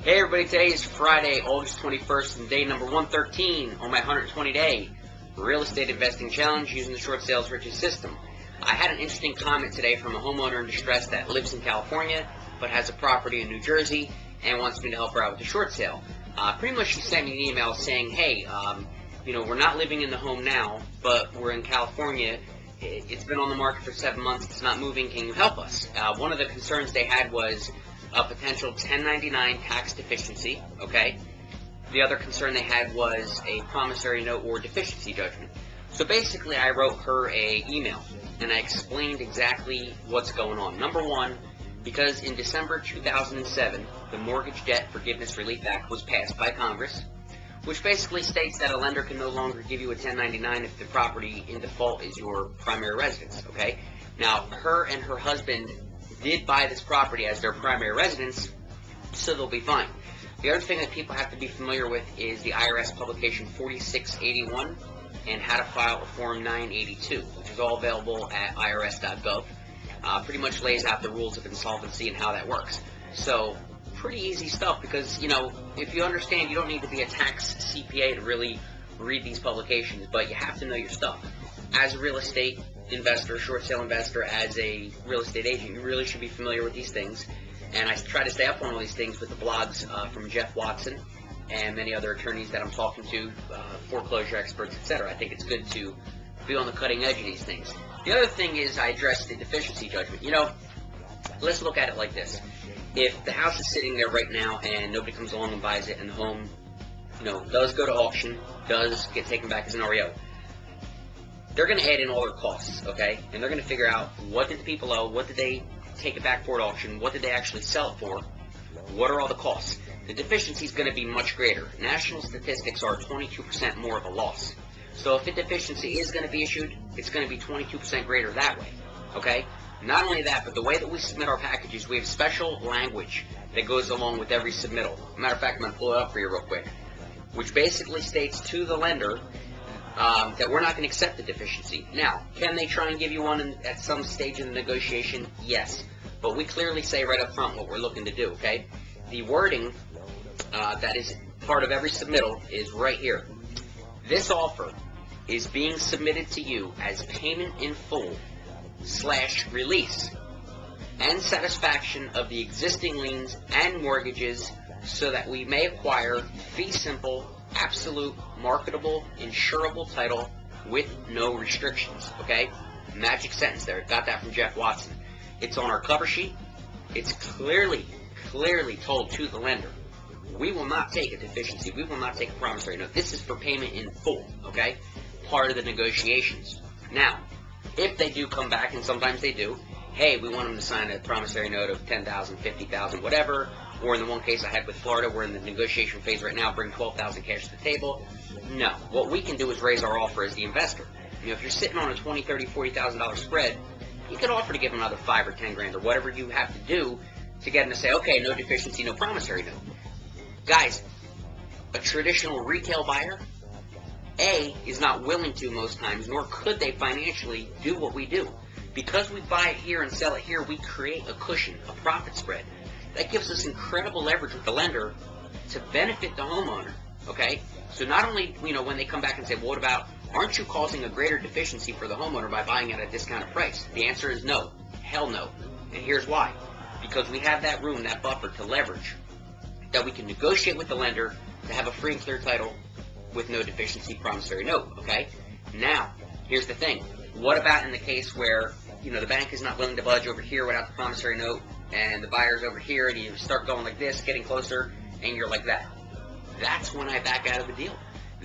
Hey everybody, today is Friday, August 21st, and day number 113 on my 120-day real estate investing challenge using the short sales riches system. I had an interesting comment today from a homeowner in distress that lives in California but has a property in New Jersey and wants me to help her out with the short sale. Pretty much she sent me an email saying, hey, we're not living in the home now, but we're in California. It's been on the market for 7 months. It's not moving. Can you help us? One of the concerns they had was a potential 1099 tax deficiency, okay? The other concern they had was a promissory note or deficiency judgment. So basically I wrote her a email and I explained exactly what's going on. Number one, because in December 2007, the Mortgage Debt Forgiveness Relief Act was passed by Congress, which basically states that a lender can no longer give you a 1099 if the property in default is your primary residence, okay? Now, her and her husband did buy this property as their primary residence, so they'll be fine. The other thing that people have to be familiar with is the IRS publication 4681 and how to file a Form 982, which is all available at irs.gov. Pretty much lays out the rules of insolvency and how that works. So, pretty easy stuff because, if you understand, you don't need to be a tax CPA to really read these publications, but you have to know your stuff. As a real estate investor, short sale investor, as a real estate agent, you really should be familiar with these things. And I try to stay up on all these things with the blogs from Jeff Watson and many other attorneys that I'm talking to, foreclosure experts, etc. I think it's good to be on the cutting edge of these things. The other thing is I addressed the deficiency judgment. Let's look at it like this. If the house is sitting there right now and nobody comes along and buys it and the home, does go to auction, does get taken back as an REO, they're going to add in all their costs, okay? And they're going to figure out what did the people owe, what did they take it back for at auction, what did they actually sell it for, what are all the costs. The deficiency is going to be much greater. National statistics are 22% more of a loss. So if a deficiency is going to be issued, it's going to be 22% greater that way, okay? Not only that, but the way that we submit our packages, we have special language that goes along with every submittal. Matter of fact, I'm going to pull it up for you real quick, which basically states to the lender that we're not going to accept the deficiency. Now, can they try and give you one at some stage in the negotiation? Yes. But we clearly say right up front what we're looking to do, okay? The wording that is part of every submittal is right here. This offer is being submitted to you as payment in full / release and satisfaction of the existing liens and mortgages so that we may acquire fee simple, absolute, marketable, insurable title with no restrictions, okay? Magic sentence there. Got that from Jeff Watson. It's on our cover sheet. It's clearly told to the lender, we will not take a deficiency. We will not take a promissory note. This is for payment in full, okay? Part of the negotiations. Now, if they do come back, and sometimes they do, hey, we want them to sign a promissory note of $10,000, $50,000, whatever, or in the one case I had with Florida, we're in the negotiation phase right now, bring $12,000 cash to the table. No. What we can do is raise our offer as the investor. If you're sitting on a $20,000, $30,000, $40,000 spread, you could offer to give them another $5,000 or $10,000 or whatever you have to do to get them to say, okay, no deficiency, no promissory note. Guys, a traditional retail buyer, A, is not willing to most times, nor could they financially do what we do. Because we buy it here and sell it here, we create a cushion, a profit spread. That gives us incredible leverage with the lender to benefit the homeowner, okay? So not only, when they come back and say, well, what about, aren't you causing a greater deficiency for the homeowner by buying at a discounted price? The answer is no. Hell no. And here's why. Because we have that room, that buffer to leverage, that we can negotiate with the lender to have a free and clear title with no deficiency promissory note, okay? Now, here's the thing. What about in the case where, the bank is not willing to budge over here without the promissory note, and the buyer's over here, and you start going like this, getting closer, and you're like that? That's when I back out of the deal.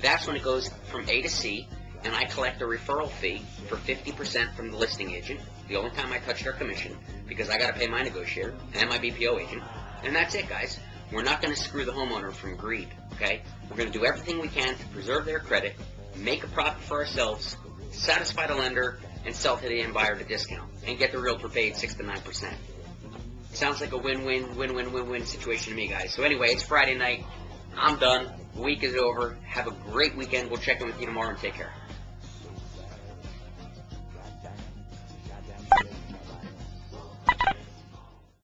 That's when it goes from A to C, and I collect a referral fee for 50% from the listing agent, the only time I touch their commission, because I got to pay my negotiator and my BPO agent, and that's it, guys. We're not going to screw the homeowner from greed, okay? We're going to do everything we can to preserve their credit, make a profit for ourselves, satisfy the lender, and sell to the end buyer at a discount, and get the realtor paid 6 to 9%. Sounds like a win-win situation to me, guys. So anyway, it's Friday night. I'm done. The week is over. Have a great weekend. We'll check in with you tomorrow and take care.